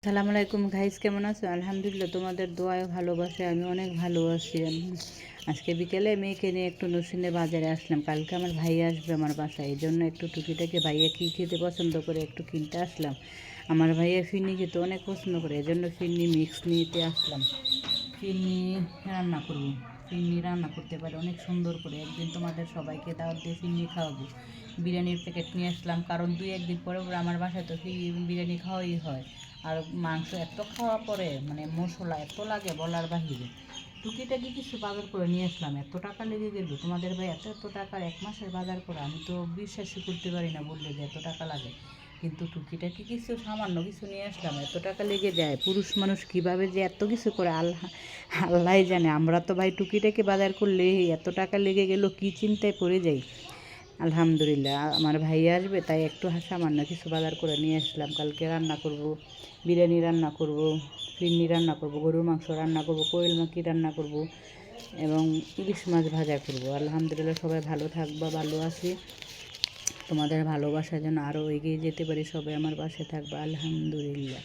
আসসালামু আলাইকুম গাইস, কেমন আছো? আলহামদুলিল্লাহ, তোমাদের দোয়ায় ভালোবাসে আমি অনেক ভালো আছি। আজকে বিকেলে মেয়েকে নিয়ে একটু নরসিংদী বাজারে আসলাম। কালকে আমার ভাই আসবে আমার বাসায়, এই জন্য একটু টুকিটাকি ভাইয়া কী খেতে পছন্দ করে একটু কিনতে আসলাম। আমার ভাইয়া ফিরনি খেতে অনেক পছন্দ করে, এই জন্য ফিরনি মিক্স নিতে আসলাম। ফিরনি রান্না করব, ফিরনি রান্না করতে পারে অনেক সুন্দর করে। একদিন তোমাদের সবাইকে দাওয়াত দিয়ে ফিরনি খাওয়াবো। বিরিয়ানির প্যাকেট নিয়ে আসলাম, কারণ 2-1 দিন পরে পরে আমার বাসায় তো বিরিয়ানি খাওয়াই হয়। আর মাংস এত খাওয়া পরে মানে মশলা এত লাগে বলার বাহিরে। টুকিটাকি কিছু বাজার করে নিয়ে আসলাম, এত টাকা লেগে গেল। তোমাদের ভাই এত টাকার 1 মাসের বাজার করে আমি তো বিশ্বাসই করতে পারি না, বললে যে এত টাকা লাগে। কিন্তু টুকিটাকি কিছু সামান্য কিছু নিয়ে আসলাম, এত টাকা লেগে যায়। পুরুষ মানুষ কিভাবে যে এত কিছু করে আল্লাহ আল্লাহ জানে। আমরা তো ভাই টুকিটাকি বাজার করলে এত টাকা লেগে গেল, কি চিন্তায় পড়ে যাই। আলহামদুলিল্লাহ, আমার ভাই আসবে তাই একটু সামান্য কিছু বাজার করে নিয়ে আসলাম। কালকে রান্না করব, বিরিয়ানি রান্না করব, ফিরনি রান্না করব, গরুর মাংস রান্না করব, কোয়েল মাখি রান্না করব এবং ইলিশ মাছ ভাজা করব। আলহামদুলিল্লাহ, সবাই ভালো থাকবা, ভালো আছি। তোমাদের ভালোবাসার জন্য আরও এগিয়ে যেতে পারি, সবাই আমার পাশে থাকবা। আলহামদুলিল্লাহ।